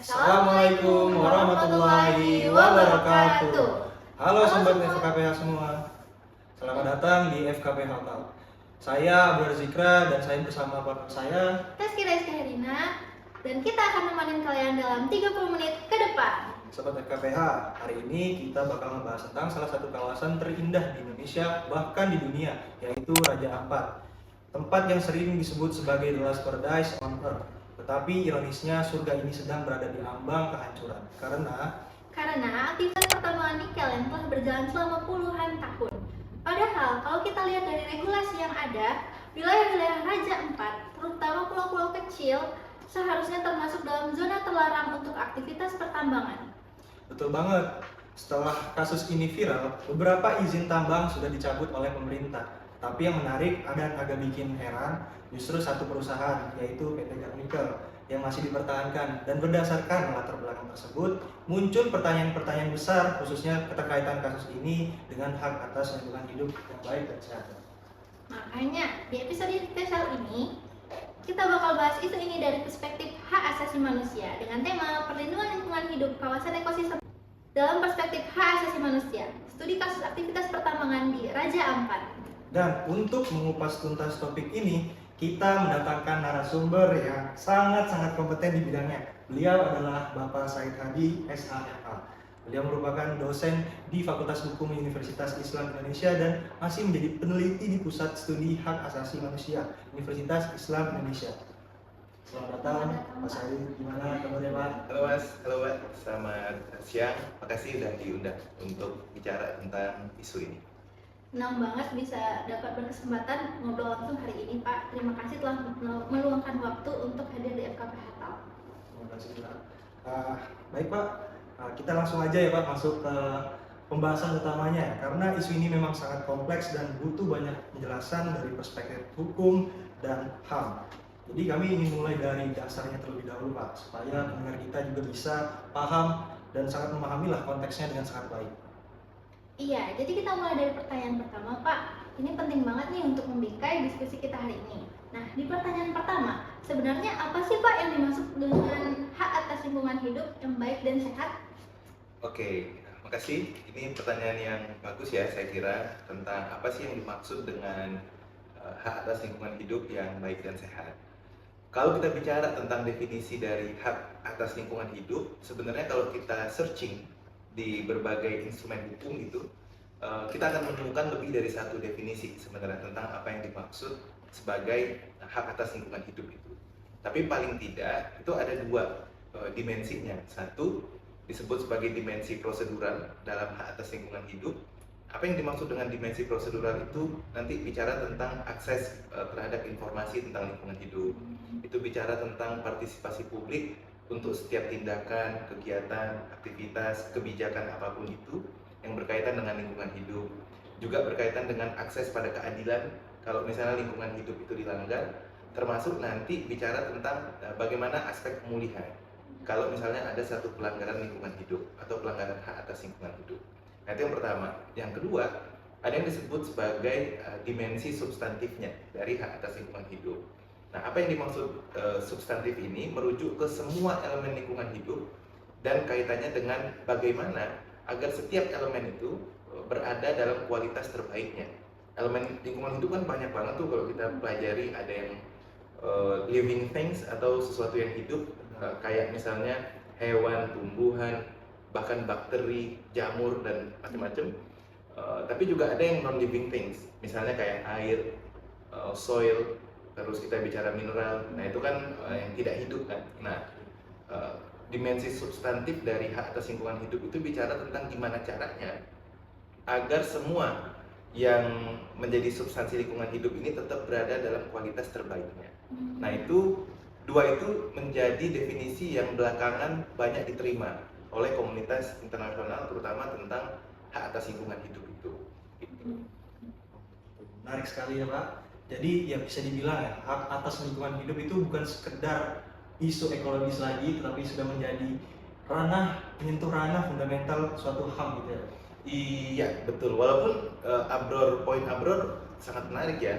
Assalamualaikum warahmatullahi wabarakatuh. Halo sobat FKPH semua. Selamat datang di FKPH Talk. Saya Abdur Zikra dan saya bersama partner saya Rizky Herina, dan kita akan menemani kalian dalam 30 menit ke depan. Sobat FKPH, hari ini kita bakal membahas tentang salah satu kawasan terindah di Indonesia, bahkan di dunia, yaitu Raja Ampat. Tempat yang sering disebut sebagai The Last Paradise on Earth. Tetapi ironisnya surga ini sedang berada di ambang kehancuran Karena aktivitas pertambangan nikel yang telah berjalan selama puluhan tahun. Padahal kalau kita lihat dari regulasi yang ada, wilayah-wilayah Raja Ampat, terutama pulau-pulau kecil, seharusnya termasuk dalam zona terlarang untuk aktivitas pertambangan. Betul banget. Setelah kasus ini viral, beberapa izin tambang sudah dicabut oleh pemerintah. Tapi yang menarik dan agak bikin heran, justru satu perusahaan, yaitu PT Garnikel, yang masih dipertahankan. Dan berdasarkan latar belakang tersebut, muncul pertanyaan-pertanyaan besar, khususnya keterkaitan kasus ini dengan hak atas lingkungan hidup yang baik dan sehat. Makanya, di episode spesial ini, kita bakal bahas isu ini dari perspektif hak asasi manusia dengan tema perlindungan lingkungan hidup kawasan ekosistem dalam perspektif hak asasi manusia, studi kasus aktivitas pertambangan di Raja Ampat. Dan untuk mengupas tuntas topik ini, kita mendatangkan narasumber yang sangat-sangat kompeten di bidangnya. Beliau adalah Bapak Said Hadi, SHMH. Beliau merupakan dosen di Fakultas Hukum Universitas Islam Indonesia dan masih menjadi peneliti di Pusat Studi Hak Asasi Manusia Universitas Islam Indonesia. Selamat datang, Pak Said. Gimana kabarnya, Pak? Halo Mas, halo Mbak. Selamat siang. Makasih sudah diundang untuk bicara tentang isu ini. Senang banget bisa dapat berkesempatan ngobrol langsung hari ini, Pak. Terima kasih telah meluangkan waktu untuk hadir di FKPH Talk. Terima kasih, Pak. Baik, Pak. Kita langsung aja ya, Pak, masuk ke pembahasan utamanya. Karena isu ini memang sangat kompleks dan butuh banyak penjelasan dari perspektif hukum dan HAM. Jadi kami ingin mulai dari dasarnya terlebih dahulu, Pak, supaya pendengar kita juga bisa paham dan sangat memahami lah konteksnya dengan sangat baik. Iya, jadi kita mulai dari pertanyaan pertama, Pak. Ini penting banget nih untuk membingkai diskusi kita hari ini. Nah, di pertanyaan pertama, sebenarnya apa sih, Pak, yang dimaksud dengan hak atas lingkungan hidup yang baik dan sehat? Oke, makasih. Ini pertanyaan yang bagus ya, saya kira, tentang apa sih yang dimaksud dengan hak atas lingkungan hidup yang baik dan sehat. Kalau kita bicara tentang definisi dari hak atas lingkungan hidup, sebenarnya kalau kita searching di berbagai instrumen hukum itu, kita akan menemukan lebih dari satu definisi sebenarnya tentang apa yang dimaksud sebagai hak atas lingkungan hidup itu. Tapi paling tidak itu ada dua dimensinya. Satu disebut sebagai dimensi prosedural dalam hak atas lingkungan hidup. Apa yang dimaksud dengan dimensi prosedural itu nanti bicara tentang akses terhadap informasi tentang lingkungan hidup. Itu bicara tentang partisipasi publik untuk setiap tindakan, kegiatan, aktivitas, kebijakan apapun itu yang berkaitan dengan lingkungan hidup. Juga berkaitan dengan akses pada keadilan kalau misalnya lingkungan hidup itu dilanggar, termasuk nanti bicara tentang bagaimana aspek pemulihan kalau misalnya ada satu pelanggaran lingkungan hidup atau pelanggaran hak atas lingkungan hidup. Nah, itu yang pertama. Yang kedua, ada yang disebut sebagai dimensi substantifnya dari hak atas lingkungan hidup. Nah, apa yang dimaksud substantif ini merujuk ke semua elemen lingkungan hidup dan kaitannya dengan bagaimana agar setiap elemen itu berada dalam kualitas terbaiknya. Elemen lingkungan hidup kan banyak banget tuh kalau kita pelajari, ada yang living things atau sesuatu yang hidup, kayak misalnya hewan, tumbuhan, bahkan bakteri, jamur dan macam-macam. Tapi juga ada yang non living things, misalnya kayak air, soil. Terus kita bicara mineral, nah itu kan yang tidak hidup kan. Nah, dimensi substantif dari hak atas lingkungan hidup itu bicara tentang gimana caranya agar semua yang menjadi substansi lingkungan hidup ini tetap berada dalam kualitas terbaiknya. Nah, itu dua itu menjadi definisi yang belakangan banyak diterima oleh komunitas internasional, terutama tentang hak atas lingkungan hidup itu. Menarik sekali ya, Pak. Jadi ya bisa dibilang ya, hak atas lingkungan hidup itu bukan sekedar isu ekologis lagi, tetapi sudah menjadi menyentuh ranah fundamental suatu HAM gitu ya. Iya, betul. Walaupun poin Abror sangat menarik ya.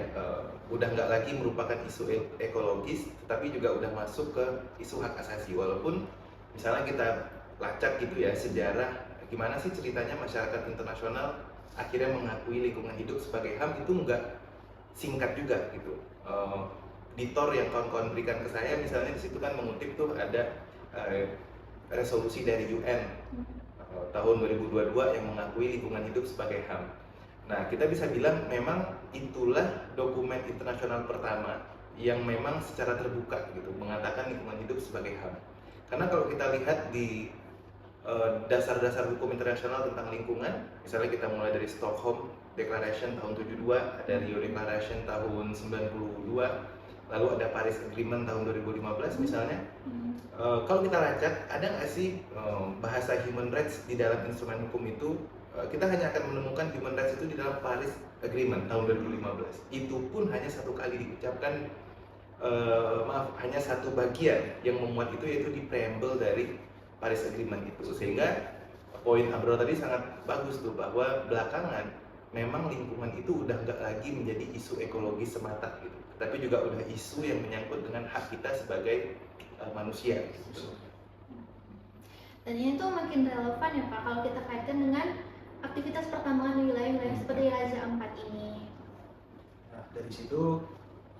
Udah nggak lagi merupakan isu ekologis, tetapi juga udah masuk ke isu hak asasi. Walaupun Misalnya kita lacak gitu ya sejarah gimana sih ceritanya masyarakat internasional akhirnya mengakui lingkungan hidup sebagai HAM, itu nggak singkat juga gitu. Editor yang kawan-kawan berikan ke saya misalnya di situ kan mengutip tuh ada resolusi dari UN tahun 2022 yang mengakui lingkungan hidup sebagai HAM. Nah, kita bisa bilang memang itulah dokumen internasional pertama yang memang secara terbuka gitu mengatakan lingkungan hidup sebagai HAM. Karena kalau kita lihat di dasar-dasar hukum internasional tentang lingkungan, misalnya kita mulai dari Stockholm Declaration tahun 72, ada Rio Declaration tahun 92, lalu ada Paris Agreement tahun 2015 misalnya. Kalau kita lacak, ada nggak sih bahasa human rights di dalam instrumen hukum itu? Kita hanya akan menemukan human rights itu di dalam Paris Agreement tahun 2015. Itu pun hanya satu kali diucapkan, hanya satu bagian yang memuat itu, yaitu di preamble dari Paris Agreement itu. Sehingga poin Abro tadi sangat bagus tuh, bahwa belakangan memang lingkungan itu udah nggak lagi menjadi isu ekologis semata gitu, tapi juga udah isu yang menyangkut dengan hak kita sebagai manusia gitu. Dan ini tuh makin relevan ya Pak kalau kita kaitkan dengan aktivitas pertambangan di wilayah-wilayah seperti Raja Ampat ini. Nah, dari situ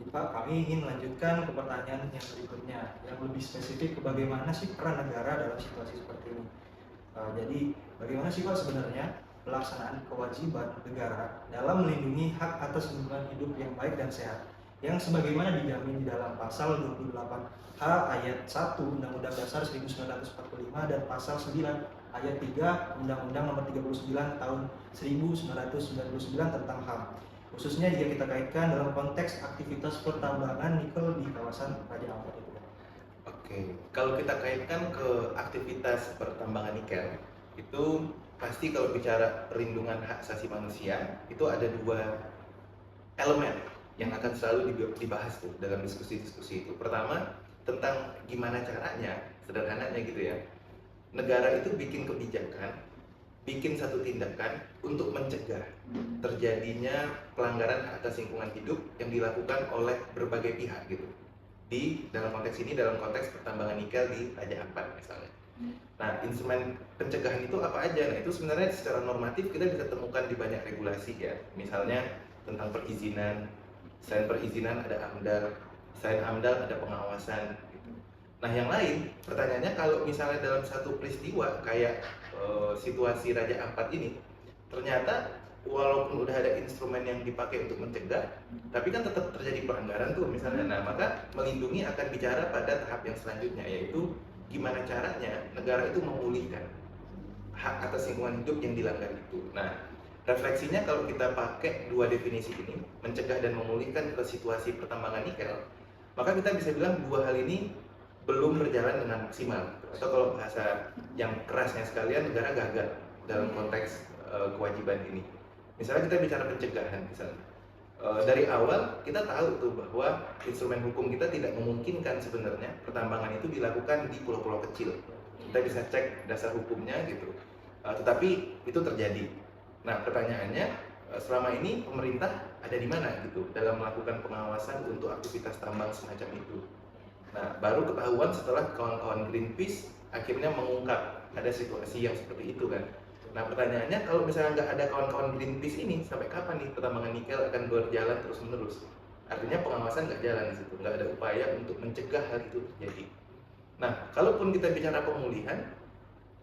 Pak, kami ingin melanjutkan ke pertanyaan yang berikutnya, yang lebih spesifik ke bagaimana sih peran negara dalam situasi seperti ini. Jadi, bagaimana sih Pak sebenarnya pelaksanaan kewajiban negara dalam melindungi hak atas lingkungan hidup yang baik dan sehat, yang sebagaimana dijamin di dalam pasal 28H ayat 1 Undang-Undang Dasar 1945 dan pasal 9 ayat 3 Undang-Undang Nomor 39 tahun 1999 tentang HAM, khususnya jika kita kaitkan dalam konteks aktivitas pertambangan nikel di kawasan Raja Ampat itu. Oke, kalau kita kaitkan ke aktivitas pertambangan nikel, itu pasti kalau bicara perlindungan hak asasi manusia, itu ada dua elemen yang akan selalu dibahas tuh dalam diskusi-diskusi itu. Pertama, tentang gimana caranya, sederhananya gitu ya, negara itu bikin kebijakan, bikin satu tindakan untuk mencegah terjadinya pelanggaran hak atas lingkungan hidup yang dilakukan oleh berbagai pihak gitu. Di dalam konteks ini, dalam konteks pertambangan nikel di Raja Ampat misalnya. Nah, instrumen pencegahan itu apa aja? Nah, itu sebenarnya secara normatif kita bisa temukan di banyak regulasi ya. Misalnya tentang perizinan, selain perizinan ada AMDAL, selain AMDAL ada pengawasan gitu. Nah, yang lain pertanyaannya, kalau misalnya dalam satu peristiwa kayak situasi Raja Ampat ini, ternyata walaupun udah ada instrumen yang dipakai untuk mencegah, tapi kan tetap terjadi pelanggaran tuh misalnya. Nah, maka melindungi akan bicara pada tahap yang selanjutnya, yaitu gimana caranya negara itu memulihkan hak atas lingkungan hidup yang dilanggar itu. Nah, refleksinya kalau kita pakai dua definisi ini, mencegah dan memulihkan ke situasi pertambangan nikel, maka kita bisa bilang dua hal ini belum berjalan dengan maksimal. Atau kalau bahasa yang kerasnya sekalian, negara gagal dalam konteks kewajiban ini. Misalnya kita bicara pencegahan, misalnya dari awal kita tahu tuh bahwa instrumen hukum kita tidak memungkinkan sebenarnya pertambangan itu dilakukan di pulau-pulau kecil. Kita bisa cek dasar hukumnya gitu, tetapi itu terjadi. Nah, pertanyaannya, selama ini pemerintah ada di mana gitu dalam melakukan pengawasan untuk aktivitas tambang semacam itu. Nah, baru ketahuan setelah kawan-kawan Greenpeace akhirnya mengungkap ada situasi yang seperti itu kan. Nah, pertanyaannya, kalau misalnya nggak ada kawan-kawan Greenpeace ini, sampai kapan nih pertambangan nikel akan berjalan terus-menerus? Artinya pengawasan nggak jalan di situ, nggak ada upaya untuk mencegah hal itu terjadi. Nah, kalaupun kita bicara pemulihan,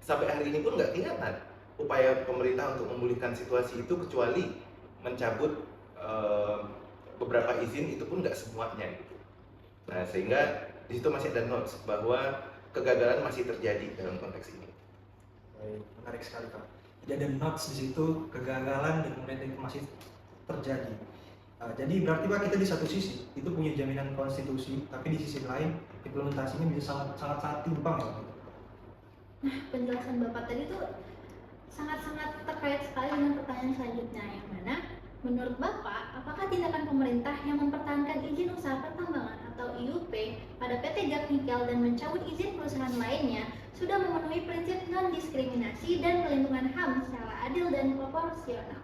sampai hari ini pun nggak kelihatan upaya pemerintah untuk memulihkan situasi itu, kecuali mencabut beberapa izin, itu pun nggak semuanya gitu. Nah, sehingga di situ masih ada notes bahwa kegagalan masih terjadi dalam konteks ini. Baik, menarik sekali Pak. Jadi ada notes di situ, kegagalan dan kemudian itu masih terjadi. Jadi berarti Pak, kita di satu sisi itu punya jaminan konstitusi, tapi di sisi lain implementasinya bisa sangat timpang ya. Nah, penjelasan Bapak tadi tuh sangat-sangat terkait sekali dengan pertanyaan selanjutnya, yang mana menurut Bapak, apakah tindakan pemerintah yang mempertahankan izin usaha pertambangan atau IUP pada PT GAC Nikel dan mencabut izin perusahaan lainnya sudah memenuhi prinsip non-diskriminasi dan pelindungan HAM secara adil dan proporsional?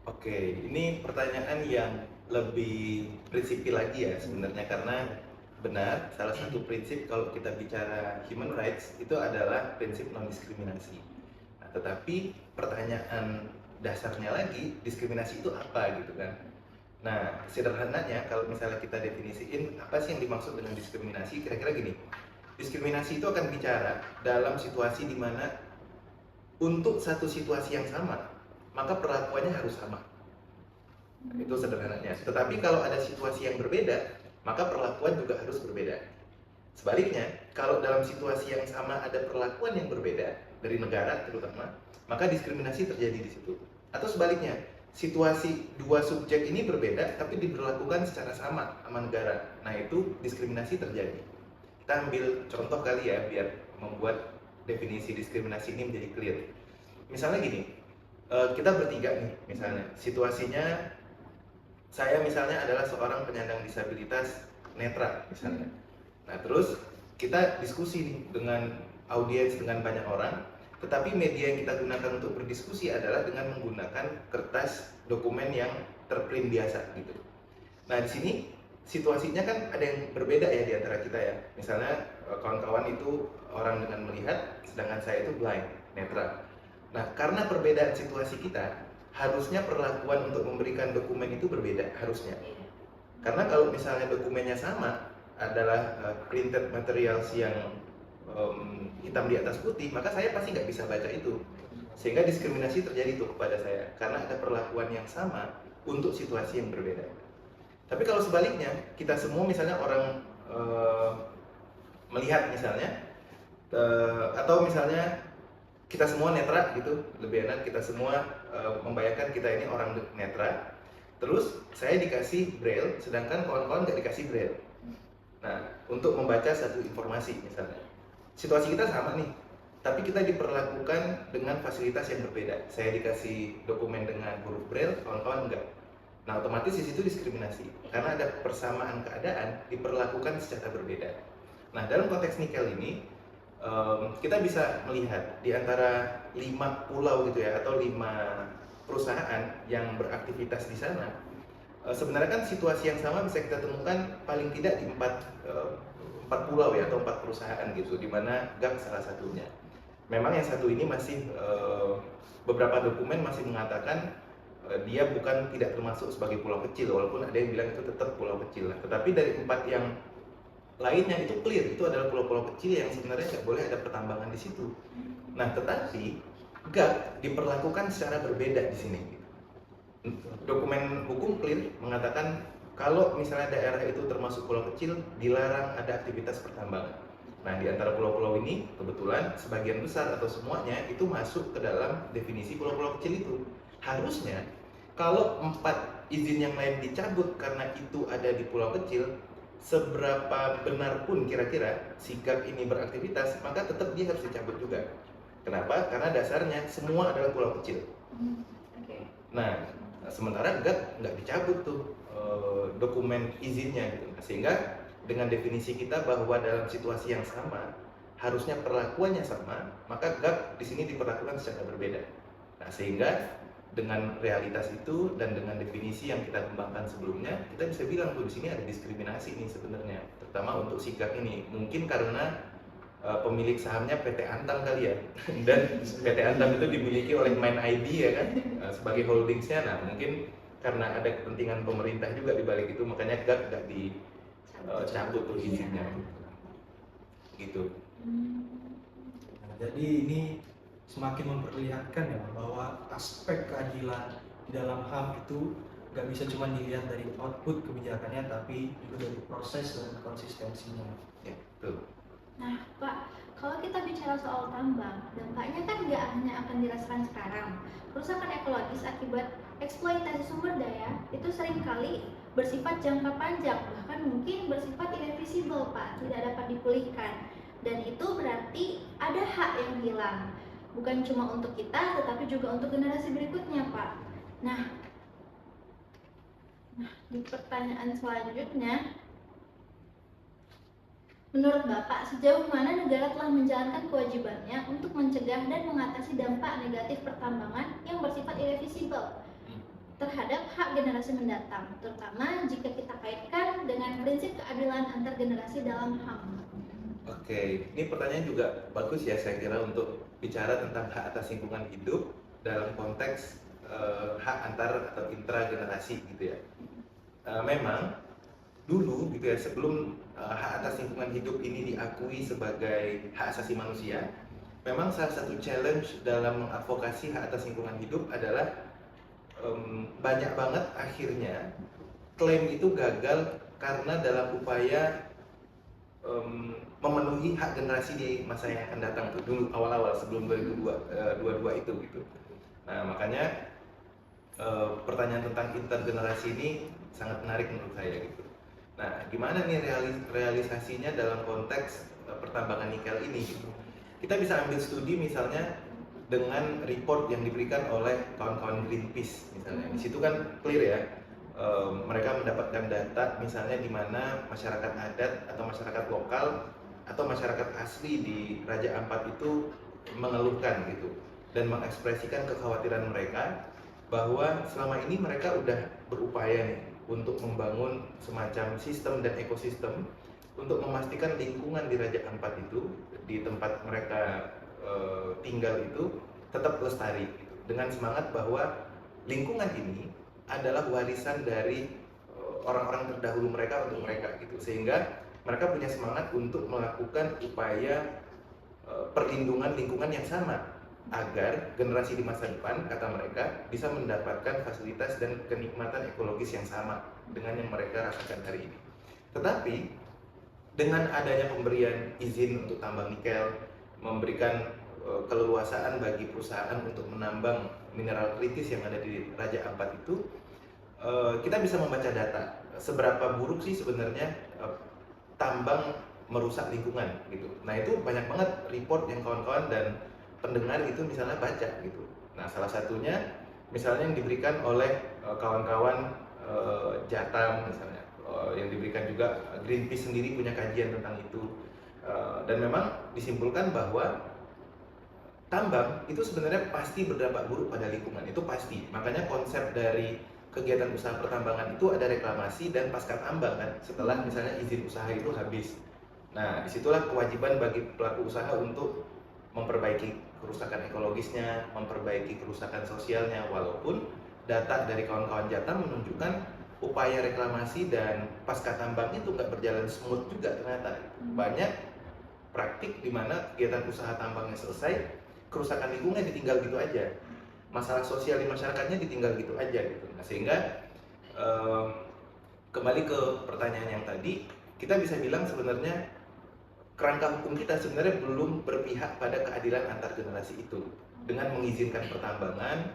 Oke, ini pertanyaan yang lebih prinsipil lagi ya sebenarnya, karena benar, salah satu prinsip kalau kita bicara human rights itu adalah prinsip non-diskriminasi. Nah, tetapi pertanyaan dasarnya lagi, diskriminasi itu apa gitu kan? Nah, sederhananya kalau misalnya kita definisiin apa sih yang dimaksud dengan diskriminasi, kira-kira gini. Diskriminasi itu akan bicara dalam situasi di mana untuk satu situasi yang sama, maka perlakuannya harus sama. Itu sederhananya. Tetapi kalau ada situasi yang berbeda, maka perlakuan juga harus berbeda. Sebaliknya, kalau dalam situasi yang sama ada perlakuan yang berbeda dari negara terutama, maka diskriminasi terjadi di situ. Atau sebaliknya, situasi dua subjek ini berbeda tapi diberlakukan secara sama negara. Nah, itu diskriminasi terjadi. Kita ambil contoh kali ya biar membuat definisi diskriminasi ini menjadi clear. Misalnya gini, kita bertiga nih, misalnya situasinya saya misalnya adalah seorang penyandang disabilitas netra misalnya. Nah, terus kita diskusi nih dengan audiens, dengan banyak orang, tetapi media yang kita gunakan untuk berdiskusi adalah dengan menggunakan kertas dokumen yang terprint biasa gitu. Nah, di sini situasinya kan ada yang berbeda ya di antara kita ya. Misalnya kawan-kawan itu orang dengan melihat, sedangkan saya itu blind, netra. Nah, karena perbedaan situasi kita, harusnya perlakuan untuk memberikan dokumen itu berbeda harusnya. Karena kalau misalnya dokumennya sama adalah printed materials yang hitam di atas putih, maka saya pasti nggak bisa baca itu. Sehingga diskriminasi terjadi tuh kepada saya karena ada perlakuan yang sama untuk situasi yang berbeda. Tapi kalau sebaliknya, kita semua misalnya orang melihat misalnya, atau misalnya kita semua netra gitu, lebih enak kita semua membayangkan kita ini orang netra. Terus saya dikasih braille, sedangkan kawan-kawan nggak dikasih braille. Nah, untuk membaca satu informasi misalnya, situasi kita sama nih, tapi kita diperlakukan dengan fasilitas yang berbeda. Saya dikasih dokumen dengan huruf braille, kawan-kawan enggak. Nah, otomatis di situ diskriminasi karena ada persamaan keadaan diperlakukan secara berbeda. Nah, dalam konteks nikel ini kita bisa melihat di antara 5 pulau gitu ya, atau 5 perusahaan yang beraktivitas di sana, sebenarnya kan situasi yang sama bisa kita temukan paling tidak di 4 pulau ya, atau 4 perusahaan gitu, di mana GAK salah satunya. Memang yang satu ini masih beberapa dokumen masih mengatakan dia bukan tidak termasuk sebagai pulau kecil, walaupun ada yang bilang itu tetap pulau kecil. Tetapi dari 4 yang lainnya itu clear, itu adalah pulau-pulau kecil yang sebenarnya nggak boleh ada pertambangan di situ. Nah, tetapi GAK diperlakukan secara berbeda di sini. Dokumen hukum clear mengatakan kalau misalnya daerah itu termasuk pulau kecil, dilarang ada aktivitas pertambangan. Nah, di antara pulau-pulau ini kebetulan sebagian besar atau semuanya itu masuk ke dalam definisi pulau-pulau kecil itu. Harusnya kalau 4 izin yang lain dicabut karena itu ada di pulau kecil, seberapa benar pun kira-kira si GAK ini beraktivitas, maka tetap dia harus dicabut juga. Kenapa? Karena dasarnya semua adalah pulau kecil. Nah, sementara GAK nggak dicabut tuh dokumen izinnya gitu. Sehingga dengan definisi kita bahwa dalam situasi yang sama harusnya perlakuannya sama, maka GAK di sini diperlakukan secara berbeda. Nah, sehingga dengan realitas itu dan dengan definisi yang kita kembangkan sebelumnya, kita bisa bilang tuh di sini ada diskriminasi nih sebenarnya, terutama untuk si GAK ini. Mungkin karena pemilik sahamnya PT Antam kali ya, dan PT Antam itu dimiliki oleh Mind ID ya kan, sebagai holdingsnya. Nah, mungkin karena ada kepentingan pemerintah juga di balik itu, makanya GAK nggak dicabut tuh izinnya, gitu. Nah, jadi ini semakin memperlihatkan ya bahwa aspek keadilan di dalam HAM itu nggak bisa cuma dilihat dari output kebijakannya, tapi juga dari proses dan konsistensinya. Ya, betul. Nah, Pak, kalau kita bicara soal tambang, dampaknya kan nggak hanya akan dirasakan sekarang. Kerusakan ekologis akibat eksploitasi sumber daya itu seringkali bersifat jangka panjang, bahkan mungkin bersifat irreversible, Pak, tidak dapat dipulihkan. Dan itu berarti ada hak yang hilang. Bukan cuma untuk kita, tetapi juga untuk generasi berikutnya, Pak. Nah, di pertanyaan selanjutnya, menurut Bapak, sejauh mana negara telah menjalankan kewajibannya untuk mencegah dan mengatasi dampak negatif pertambangan yang bersifat irreversible terhadap hak generasi mendatang, terutama jika kita kaitkan dengan prinsip keadilan antar generasi dalam HAM? Oke, ini pertanyaan juga bagus ya saya kira untuk bicara tentang hak atas lingkungan hidup dalam konteks hak antar atau intragenerasi gitu ya. Memang dulu gitu ya sebelum hak atas lingkungan hidup ini diakui sebagai hak asasi manusia, memang salah satu challenge dalam mengadvokasi hak atas lingkungan hidup adalah banyak banget akhirnya klaim itu gagal karena dalam upaya memenuhi hak generasi di masa yang akan datang tuh dulu awal-awal sebelum 2022 itu gitu. Nah makanya pertanyaan tentang intergenerasi ini sangat menarik menurut saya gitu. Nah gimana nih realisasinya dalam konteks pertambangan nikel ini gitu. Kita bisa ambil studi misalnya dengan report yang diberikan oleh kawan-kawan Greenpeace misalnya. Di situ kan clear ya. Mereka mendapatkan data misalnya di mana masyarakat adat atau masyarakat lokal atau masyarakat asli di Raja Ampat itu mengeluhkan gitu dan mengekspresikan kekhawatiran mereka bahwa selama ini mereka udah berupaya nih untuk membangun semacam sistem dan ekosistem untuk memastikan lingkungan di Raja Ampat itu di tempat mereka tinggal itu tetap lestari gitu. Dengan semangat bahwa lingkungan ini adalah warisan dari orang-orang terdahulu mereka untuk mereka gitu, sehingga mereka punya semangat untuk melakukan upaya perlindungan lingkungan yang sama agar generasi di masa depan kata mereka bisa mendapatkan fasilitas dan kenikmatan ekologis yang sama dengan yang mereka rasakan hari ini. Tetapi dengan adanya pemberian izin untuk tambang nikel, memberikan keleluasaan bagi perusahaan untuk menambang mineral kritis yang ada di Raja Ampat itu, kita bisa membaca data seberapa buruk sih sebenarnya tambang merusak lingkungan gitu. Nah itu banyak banget report yang kawan-kawan dan pendengar itu misalnya baca gitu. Nah salah satunya misalnya yang diberikan oleh kawan-kawan Jatam misalnya, yang diberikan juga Greenpeace sendiri punya kajian tentang itu, dan memang disimpulkan bahwa tambang itu sebenarnya pasti berdampak buruk pada lingkungan, itu pasti. Makanya konsep dari kegiatan usaha pertambangan itu ada reklamasi dan pasca tambang kan, setelah misalnya izin usaha itu habis. Nah, disitulah kewajiban bagi pelaku usaha untuk memperbaiki kerusakan ekologisnya, memperbaiki kerusakan sosialnya, walaupun data dari kawan-kawan Jatam menunjukkan upaya reklamasi dan pasca tambang itu nggak berjalan smooth juga ternyata. Banyak praktik di mana kegiatan usaha tambangnya selesai, kerusakan lingkungan ditinggal gitu aja, masalah sosial di masyarakatnya ditinggal gitu aja gitu. Nah sehingga kembali ke pertanyaan yang tadi, kita bisa bilang sebenarnya kerangka hukum kita sebenarnya belum berpihak pada keadilan antar generasi itu dengan mengizinkan pertambangan,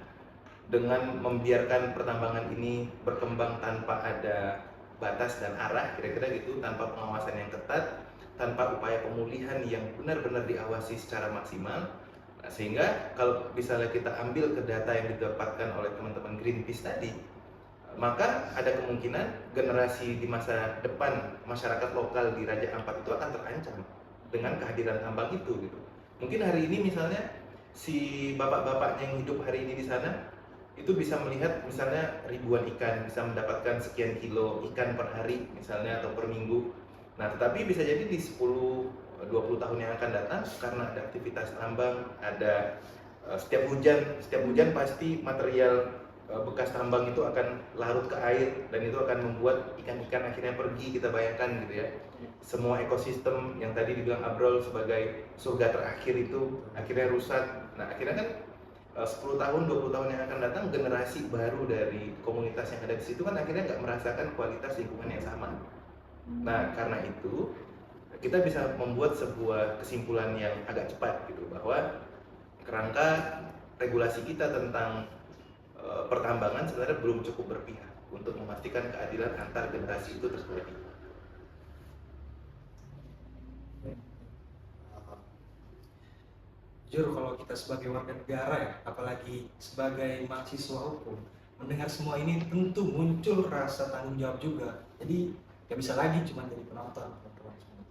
dengan membiarkan pertambangan ini berkembang tanpa ada batas dan arah kira-kira gitu, tanpa pengawasan yang ketat, tanpa upaya pemulihan yang benar-benar diawasi secara maksimal. Nah, sehingga kalau misalnya kita ambil ke data yang didapatkan oleh teman-teman Greenpeace tadi, maka ada kemungkinan generasi di masa depan masyarakat lokal di Raja Ampat itu akan terancam dengan kehadiran tambang itu gitu. Mungkin hari ini misalnya si bapak-bapaknya yang hidup hari ini di sana itu bisa melihat misalnya ribuan ikan, bisa mendapatkan sekian kilo ikan per hari misalnya atau per minggu. Nah, tetapi bisa jadi di 10-20 tahun yang akan datang karena ada aktivitas tambang, ada setiap hujan pasti material bekas tambang itu akan larut ke air dan itu akan membuat ikan-ikan akhirnya pergi, kita bayangkan gitu ya. Semua ekosistem yang tadi dibilang Abrol sebagai surga terakhir itu akhirnya rusak. Nah, akhirnya kan 10 tahun, 20 tahun yang akan datang generasi baru dari komunitas yang ada di situ kan akhirnya nggak merasakan kualitas lingkungan yang sama. Nah, karena itu kita bisa membuat sebuah kesimpulan yang agak cepat gitu bahwa kerangka regulasi kita tentang pertambangan sebenarnya belum cukup berpihak untuk memastikan keadilan antar generasi itu terjadi. Jujur kalau kita sebagai warga negara ya, apalagi sebagai mahasiswa hukum, mendengar semua ini tentu muncul rasa tanggung jawab juga. Jadi nggak bisa lagi cuma jadi penonton, teman-teman semua.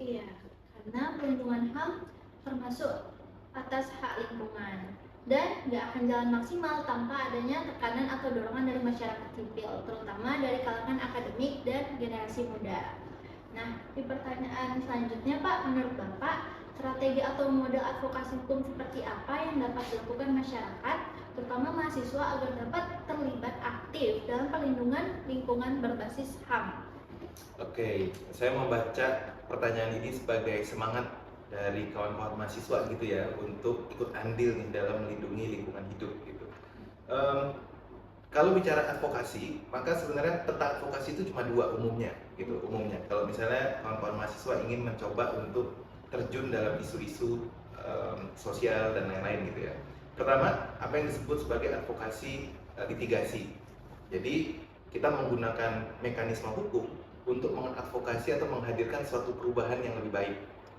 Iya, karena perlindungan HAM termasuk atas hak lingkungan. dan nggak akan jalan maksimal tanpa adanya tekanan atau dorongan dari masyarakat sipil, terutama dari kalangan akademik dan generasi muda. Nah, di pertanyaan selanjutnya Pak, menurut Bapak, strategi atau model advokasi hukum seperti apa yang dapat dilakukan masyarakat, terutama mahasiswa agar dapat terlibat aktif dalam perlindungan lingkungan berbasis HAM? Oke, saya membaca pertanyaan ini sebagai semangat dari kawan-kawan mahasiswa gitu ya untuk ikut andil nih dalam melindungi lingkungan hidup gitu. Kalau bicara advokasi, maka sebenarnya peta advokasi itu cuma dua umumnya gitu. Umumnya, kalau misalnya kawan-kawan mahasiswa ingin mencoba untuk terjun dalam isu-isu sosial dan lain-lain gitu ya. Pertama, apa yang disebut sebagai advokasi litigasi. Jadi kita menggunakan mekanisme hukum untuk mengadvokasi atau menghadirkan suatu perubahan yang lebih baik.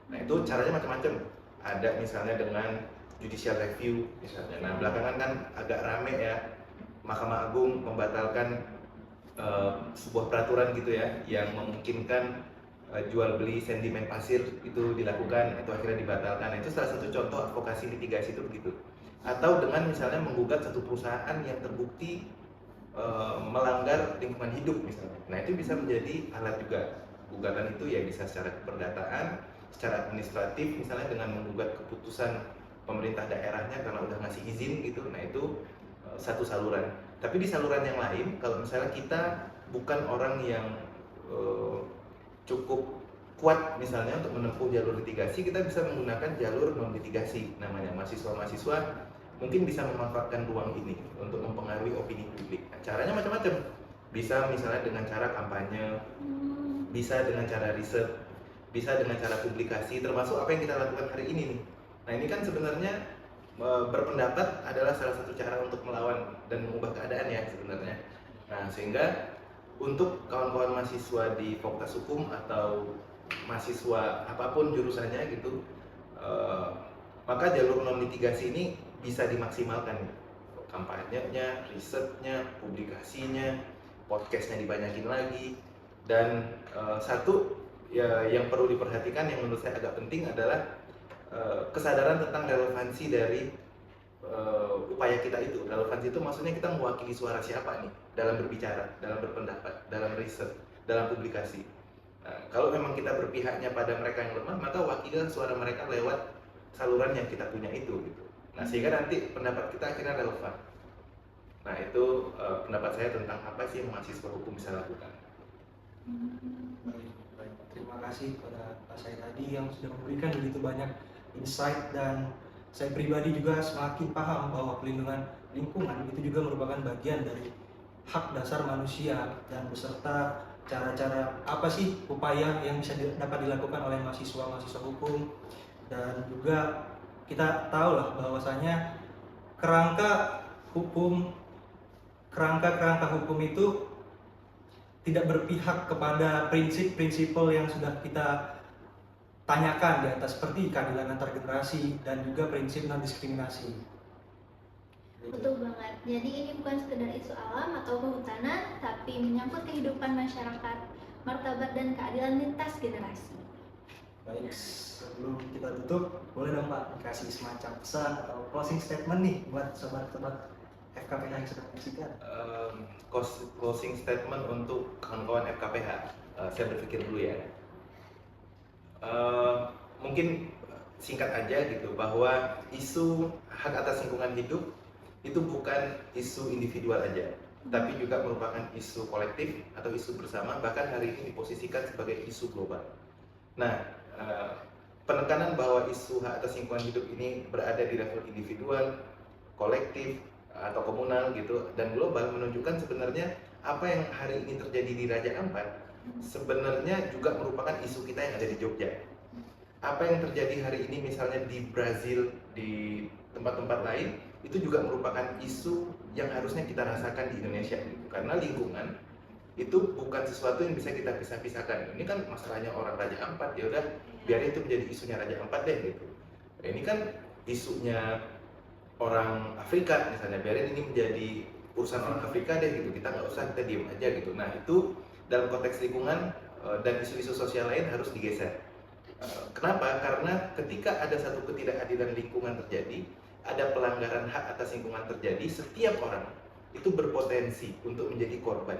Nah itu caranya macam-macam. Ada misalnya dengan judicial review misalnya. Nah belakangan kan agak rame ya, Mahkamah Agung membatalkan sebuah peraturan gitu ya yang memungkinkan jual beli sedimen pasir itu dilakukan, itu akhirnya dibatalkan. Nah, itu salah satu contoh advokasi litigasi itu begitu. Atau dengan misalnya menggugat satu perusahaan yang terbukti melanggar lingkungan hidup misalnya. Nah itu bisa menjadi alat juga. Gugatan itu ya bisa secara keperdataan, secara administratif misalnya dengan menggugat keputusan pemerintah daerahnya karena udah ngasih izin gitu. Nah itu satu saluran. Tapi di saluran yang lain, kalau misalnya kita bukan orang yang cukup kuat misalnya untuk menempuh jalur litigasi, kita bisa menggunakan jalur non litigasi namanya. Mahasiswa-mahasiswa mungkin bisa memanfaatkan ruang ini untuk mempengaruhi opini publik. Nah, caranya macam-macam. Bisa misalnya dengan cara kampanye, bisa dengan cara riset, bisa dengan cara publikasi, termasuk apa yang kita lakukan hari ini nih. Nah ini kan sebenarnya berpendapat adalah salah satu cara untuk melawan dan mengubah keadaan ya sebenarnya. Nah sehingga untuk kawan-kawan mahasiswa di Fakultas Hukum atau mahasiswa apapun jurusannya gitu, maka jalur non litigasi ini bisa dimaksimalkan. Kampanyenya, risetnya, publikasinya, podcastnya dibanyakin lagi. Dan satu ya yang perlu diperhatikan yang menurut saya agak penting adalah kesadaran tentang relevansi dari upaya kita itu. Relevansi itu maksudnya kita mewakili suara siapa nih dalam berbicara, dalam berpendapat, dalam riset, dalam publikasi. Nah, kalau memang kita berpihaknya pada mereka yang lemah, maka wakililah suara mereka lewat saluran yang kita punya itu gitu. Nah sehingga nanti pendapat kita akhirnya relevan. Nah itu pendapat saya tentang apa sih yang mahasiswa hukum bisa lakukan. Baik. Terima kasih kepada Pak Said tadi yang sudah memberikan begitu banyak insight, dan saya pribadi juga semakin paham bahwa pelindungan lingkungan itu juga merupakan bagian dari hak dasar manusia, dan beserta cara-cara apa sih upaya yang bisa dapat dilakukan oleh mahasiswa-mahasiswa hukum. Dan juga kita tahu lah bahwasanya kerangka hukum itu tidak berpihak kepada prinsip-prinsipal yang sudah kita tanyakan di atas, seperti keadilan antar generasi dan juga prinsip non diskriminasi. Betul banget. Jadi ini bukan sekedar isu alam atau kehutanan, tapi menyangkut kehidupan masyarakat, martabat dan keadilan lintas generasi. Baik, sebelum kita tutup, boleh dong Pak dikasih semacam pesan atau closing statement nih buat sobat-sobat FKPH yang sedang menyaksikan. Closing statement untuk kawan-kawan FKPH, saya berpikir dulu ya. Mungkin singkat aja gitu, bahwa isu hak atas lingkungan hidup itu bukan isu individual aja, tapi juga merupakan isu kolektif atau isu bersama, bahkan hari ini diposisikan sebagai isu global. Nah, penekanan bahwa isu hak atas lingkungan hidup ini berada di level individual, kolektif, atau komunal gitu, dan global, menunjukkan sebenarnya apa yang hari ini terjadi di Raja Ampat sebenarnya juga merupakan isu kita yang ada di Jogja. Apa yang terjadi hari ini misalnya di Brazil, di tempat-tempat lain, itu juga merupakan isu yang harusnya kita rasakan di Indonesia gitu. Karena lingkungan itu bukan sesuatu yang bisa kita pisah-pisahkan. Ini kan masalahnya orang Raja Ampat, ya udah biarin itu menjadi isunya Raja Ampat deh gitu. Nah, ini kan isunya orang Afrika misalnya, biarin ini menjadi urusan orang Afrika deh gitu. Kita nggak usah, kita diem aja gitu. Nah itu dalam konteks lingkungan dan isu-isu sosial lain harus digeser. Kenapa? Karena ketika ada satu ketidakadilan lingkungan terjadi, ada pelanggaran hak atas lingkungan terjadi, setiap orang itu berpotensi untuk menjadi korban.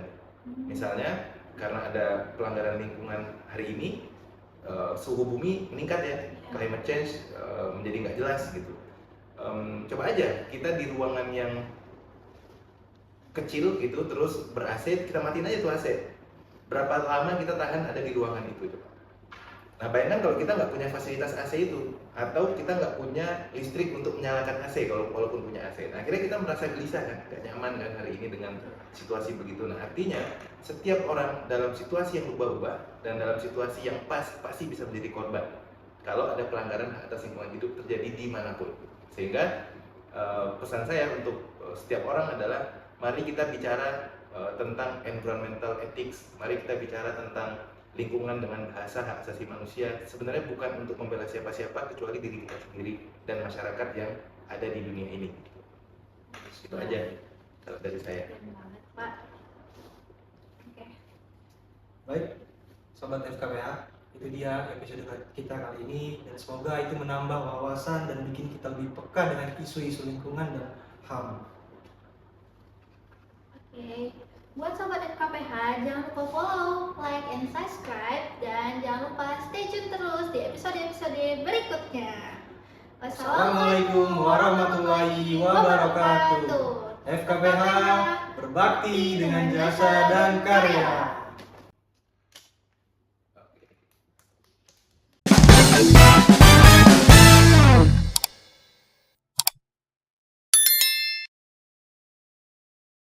Misalnya karena ada pelanggaran lingkungan hari ini, suhu bumi meningkat ya, climate change menjadi nggak jelas gitu. Coba aja kita di ruangan yang kecil gitu, terus ber-AC, kita matiin aja tuh AC. Berapa lama kita tahan ada di ruangan itu coba. Nah bayangkan kalau kita nggak punya fasilitas AC itu, atau kita nggak punya listrik untuk menyalakan AC, walaupun punya AC. Nah akhirnya kita merasa gelisah kan, nggak nyaman kan hari ini dengan situasi begitu. Nah artinya setiap orang dalam situasi yang berubah-ubah dan dalam situasi yang pasti bisa menjadi korban kalau ada pelanggaran hak atas lingkungan hidup terjadi dimanapun. Sehingga pesan saya untuk setiap orang adalah mari kita bicara tentang environmental ethics, mari kita bicara tentang lingkungan dengan bahasa hak asasi manusia. Sebenarnya bukan untuk membela siapa-siapa kecuali diri kita sendiri dan masyarakat yang ada di dunia ini. Itu aja kalau dari saya. Keren banget, Pak. Oke. Baik, sobat FKPH, itu dia episode kita kali ini, dan semoga itu menambah wawasan dan bikin kita lebih peka dengan isu-isu lingkungan dan HAM. Oke. Buat sobat FKPH, jangan lupa follow, like, and subscribe, dan jangan lupa stay tune terus di episode-episode berikutnya. Wassalamualaikum warahmatullahi wabarakatuh. FKPH berbakti dengan jasa dan karya.